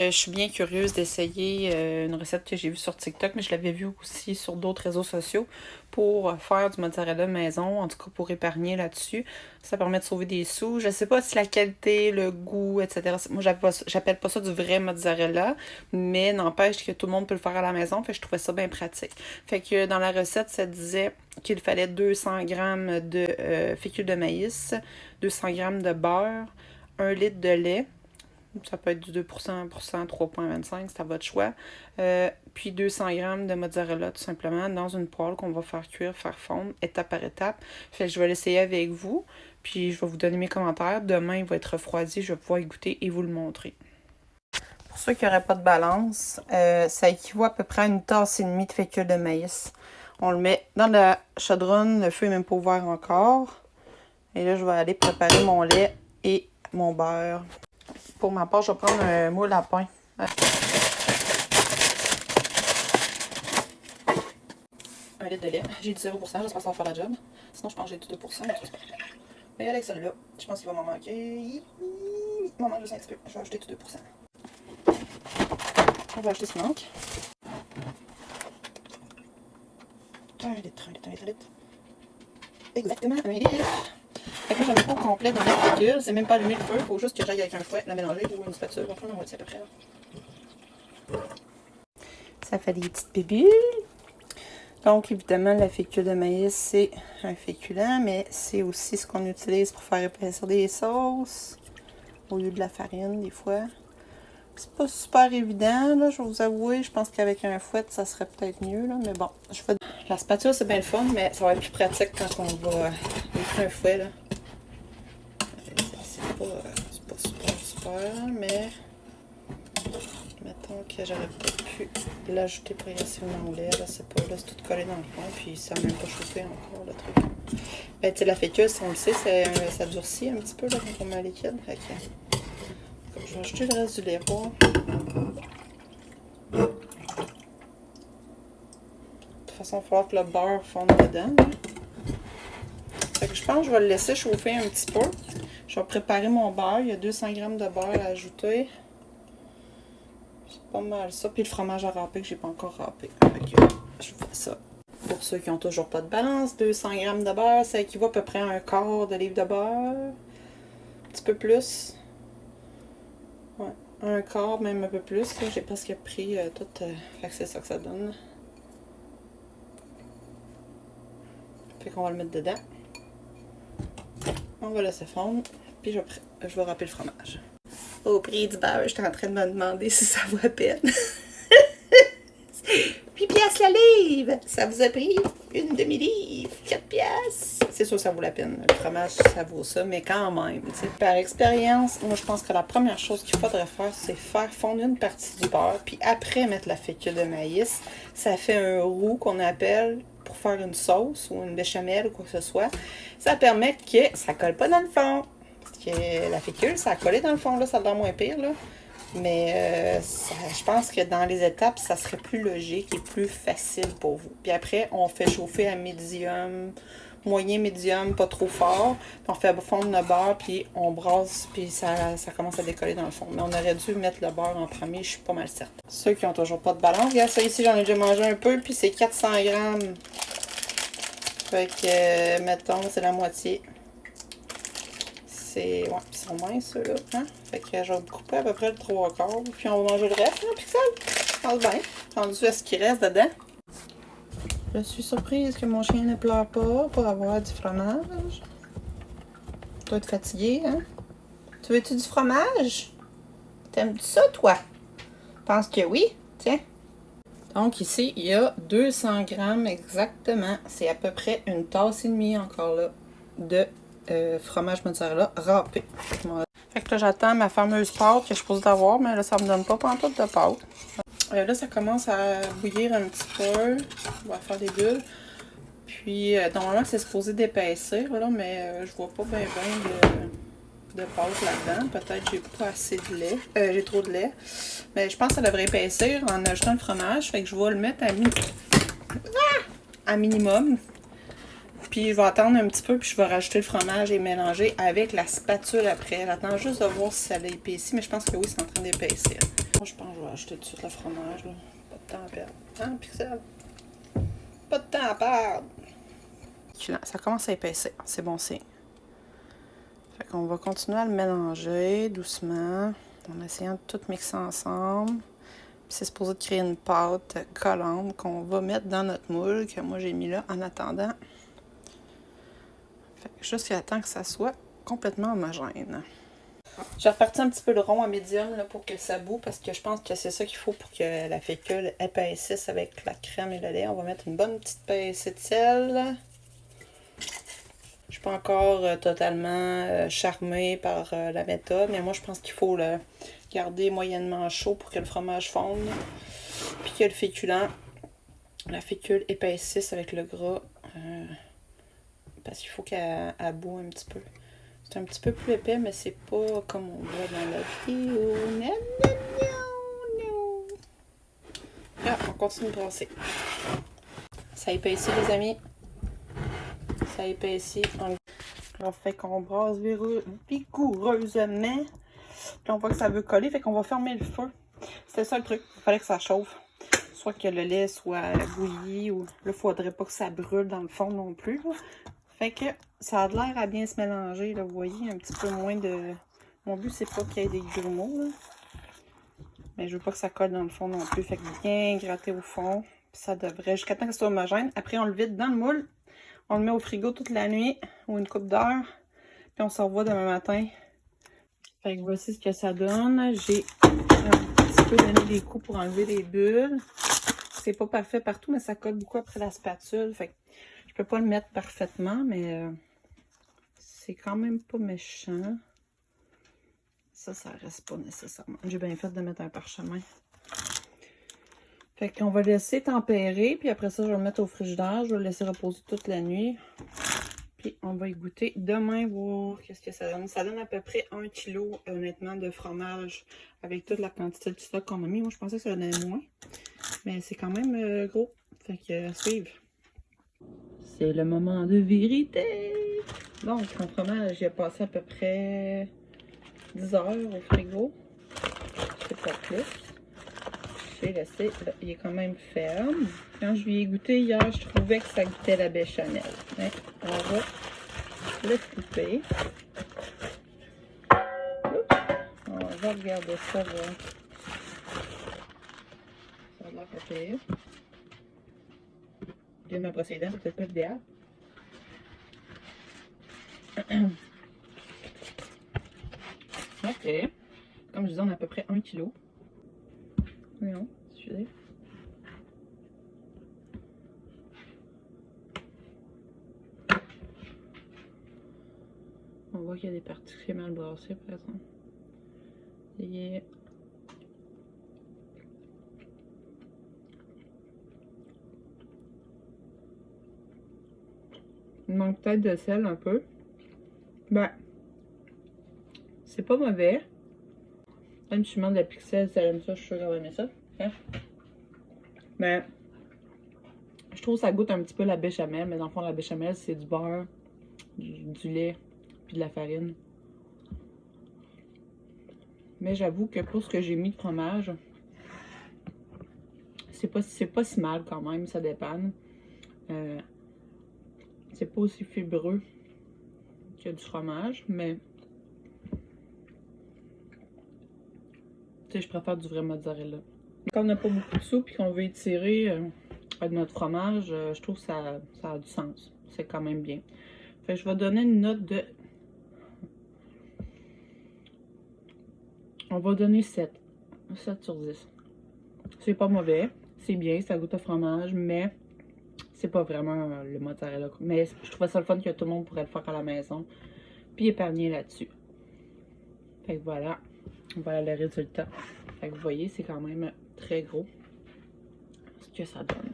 Je suis bien curieuse d'essayer une recette que j'ai vue sur TikTok, mais je l'avais vue aussi sur d'autres réseaux sociaux pour faire du mozzarella maison, en tout cas pour épargner là-dessus. Ça permet de sauver des sous. Je sais pas si la qualité, le goût, etc. Moi, j'appelle pas ça du vrai mozzarella, mais n'empêche que tout le monde peut le faire à la maison, fait que je trouvais ça bien pratique. Fait que dans la recette, ça disait qu'il fallait 200 grammes de fécule de maïs, 200 grammes de beurre, 1 litre de lait. Ça peut être du 2%, 1%, 3,25, c'est à votre choix. Puis 200 grammes de mozzarella, tout simplement, dans une poêle qu'on va faire cuire, faire fondre, étape par étape. Fait que je vais l'essayer avec vous, puis je vais vous donner mes commentaires. Demain, il va être refroidi, je vais pouvoir y goûter et vous le montrer. Pour ceux qui n'auraient pas de balance, ça équivaut à peu près à une tasse et demie de fécule de maïs. On le met dans la chaudronne, le feu n'est même pas ouvert encore. Et là, je vais aller préparer mon lait et mon beurre. Pour ma part, je vais prendre un moule à pain. Un litre de lait. J'ai du 0%, j'espère que ça va faire la job. Sinon, je pense que j'ai du 2%, mais j'espère. Mais avec celui-là, je pense qu'il va m'en manquer. Il m'en manque juste un petit peu. Je vais ajouter du 2%. On va ajouter ce qui manque. 1 litre, 1 litre, 1 litre, 1 litre. Exactement, 1 litre. Fait que là, j'en ai pas au complet dans la fécule. C'est même pas allumé le feu. Il faut juste que j'aille avec un fouet la mélanger ou une spatule. On va prendre la moitié à peu près. Ça fait des petites bulles. Donc, évidemment, la fécule de maïs, c'est un féculent, mais c'est aussi ce qu'on utilise pour faire épaissir des sauces, au lieu de la farine, des fois. C'est pas super évident, là, je vais vous avouer. Je pense qu'avec un fouet, ça serait peut-être mieux, là, mais bon. La spatule, c'est bien le fun, mais ça va être plus pratique quand on va avec un fouet, là. C'est pas super, mais... Mettons que j'aurais peut-être pu l'ajouter progressivement au lait. Là, c'est pas là, c'est tout collé dans le fond, puis ça n'a même pas chauffé encore le truc. Ben, tu sais, la fécule, si on le sait, ça durcit un petit peu là, quand on met un liquide. Fait que, je vais ajouter le reste du lait roi. De toute façon, il va falloir que le beurre fonde dedans. Là. Fait que je pense que je vais le laisser chauffer un petit peu. Je vais préparer mon beurre. Il y a 200 g de beurre à ajouter. C'est pas mal ça. Puis le fromage à râper que j'ai pas encore râpé. Fait que je fais ça. Pour ceux qui n'ont toujours pas de balance, 200 g de beurre, ça équivaut à peu près à un quart de livre de beurre. Un petit peu plus. Ouais, un quart, même un peu plus. J'ai presque pris tout. Fait que c'est ça que ça donne. Fait qu'on va le mettre dedans. On va laisser fondre. Puis je vais râper le fromage. Au prix du beurre, j'étais en train de me demander si ça vaut la peine. 8 piastres la livre! Ça vous a pris une demi-livre, 4 piastres. C'est sûr que ça vaut la peine. Le fromage, ça vaut ça, mais quand même. T'sais. Par expérience, moi je pense que la première chose qu'il faudrait faire, c'est faire fondre une partie du beurre, puis après mettre la fécule de maïs. Ça fait un roux qu'on appelle pour faire une sauce ou une béchamel ou quoi que ce soit. Ça permet que ça colle pas dans le fond. Parce que la fécule, ça a collé dans le fond, là, ça a l'air moins pire, là. Mais je pense que dans les étapes, ça serait plus logique et plus facile pour vous. Puis après, on fait chauffer à médium, moyen médium, pas trop fort. Puis on fait fondre le beurre, puis on brasse, puis ça commence à décoller dans le fond. Mais on aurait dû mettre le beurre en premier, je suis pas mal certaine. Ceux qui ont toujours pas de balance, regarde ça ici, j'en ai déjà mangé un peu, puis c'est 400 grammes. Fait que, mettons, c'est la moitié. Ouais, ils sont minces ceux-là. Hein? Fait que je vais couper à peu près le 3/4. Puis on va manger le reste, là, Pixel. Je pense bien. Rendu à ce qui reste dedans. Je suis surprise que mon chien ne pleure pas pour avoir du fromage. Tu dois être fatigué, hein? Tu veux-tu du fromage? T'aimes-tu ça, toi? Je pense que oui. Tiens. Donc ici, il y a 200 grammes exactement. C'est à peu près une tasse et demie encore là de fromage mozzarella râpé. Fait que là, j'attends ma fameuse pâte que je suis supposée d'avoir, mais là, ça me donne pas pantoute de pâte. Là, ça commence à bouillir un petit peu. On va faire des bulles. Puis, normalement, c'est supposé d'épaissir, là, mais je vois pas bien de pâte là-dedans. Peut-être que j'ai pas assez de lait. J'ai trop de lait. Mais je pense que ça devrait épaissir en ajoutant le fromage. Fait que je vais le mettre à minimum. Puis je vais attendre un petit peu, puis je vais rajouter le fromage et mélanger avec la spatule après. J'attends juste de voir si ça l'épaissit, mais je pense que oui, c'est en train d'épaissir. Moi, je pense que je vais ajouter tout de suite le fromage, là. Pas de temps à perdre. Hein, Pixel? Pas de temps à perdre! Ça commence à épaissir, c'est bon signe. Fait qu'on va continuer à le mélanger doucement, en essayant de tout mixer ensemble. Puis c'est supposé de créer une pâte collante qu'on va mettre dans notre moule, que moi j'ai mis là en attendant. Fait que jusqu'à temps que ça soit complètement homogène. J'ai reparti un petit peu le rond à médium là, pour que ça boue, parce que je pense que c'est ça qu'il faut pour que la fécule épaississe avec la crème et le lait. On va mettre une bonne petite pincée de sel. Je suis pas encore totalement charmée par la méthode, mais moi je pense qu'il faut le garder moyennement chaud pour que le fromage fonde. Puis que le féculent, la fécule épaississe avec le gras. Parce qu'il faut qu'elle boue un petit peu. C'est un petit peu plus épais, mais c'est pas comme on voit dans la vidéo. Non, non, non, non. Ah, on continue de brasser. Ça épaissit, les amis. Ça épaissit. Alors, fait qu'on brasse vigoureusement. Puis on voit que ça veut coller, fait qu'on va fermer le feu. C'était ça le truc. Il fallait que ça chauffe. Soit que le lait soit bouilli, ou là, il faudrait pas que ça brûle dans le fond non plus. Là. Fait que ça a l'air à bien se mélanger. Là. Vous voyez, un petit peu moins de... Mon but, c'est pas qu'il y ait des grumeaux. Là. Mais je veux pas que ça colle dans le fond non plus. Fait que bien gratter au fond. Puis ça devrait, jusqu'à temps que ce soit homogène. Après, on le vide dans le moule. On le met au frigo toute la nuit ou une couple d'heures. Puis on se revoit demain matin. Fait que voici ce que ça donne. J'ai un petit peu donné des coups pour enlever les bulles. C'est pas parfait partout, mais ça colle beaucoup après la spatule. Fait que je peux pas le mettre parfaitement, mais c'est quand même pas méchant. Ça reste pas nécessairement. J'ai bien fait de mettre un parchemin. Fait qu'on va laisser tempérer, puis après ça, je vais le mettre au frigidaire. Je vais le laisser reposer toute la nuit. Puis on va y goûter demain, voir qu'est-ce que ça donne. Ça donne à peu près 1 kg, honnêtement, de fromage avec toute la quantité de stock qu'on a mis. Moi, je pensais que ça donnait moins. Mais c'est quand même gros. Fait que à suivre. C'est le moment de vérité. Donc, mon fromage, il a passé à peu près 10 heures au frigo. C'est pas plus. J'ai laissé, là, il est quand même ferme. Quand je lui ai goûté hier, je trouvais que ça goûtait la béchamel. Mais on va le couper. On va regarder ça, voir. Ça a l'air pas pire. Je vais me brosser les dents, c'est peut-être pas idéal. Ok. Comme je disais, on a à peu près 1 kg. Non, excusez. On voit qu'il y a des parties très mal brassées, par exemple. Et... il manque peut-être de sel un peu. Ben, c'est pas mauvais. Même si je demande de la pixel, si elle aime ça, je suis sûre qu'elle va aimer ça. Hein? Mais je trouve que ça goûte un petit peu la béchamel, mais dans le fond, la béchamel, c'est du beurre, du lait, puis de la farine. Mais j'avoue que pour ce que j'ai mis de fromage, c'est pas si mal quand même, ça dépanne. C'est pas aussi fibreux que du fromage, mais tu sais, je préfère du vrai mozzarella. Quand on n'a pas beaucoup de soupe et qu'on veut étirer notre fromage, je trouve que ça a du sens. C'est quand même bien. Fait que je vais donner une note de... On va donner 7. 7 sur 10. C'est pas mauvais. C'est bien, ça goûte au fromage, mais c'est pas vraiment le mozzarella. Mais je trouvais ça le fun que tout le monde pourrait le faire à la maison. Puis épargner là-dessus. Fait que voilà. Voilà le résultat. Fait que vous voyez, c'est quand même très gros ce que ça donne.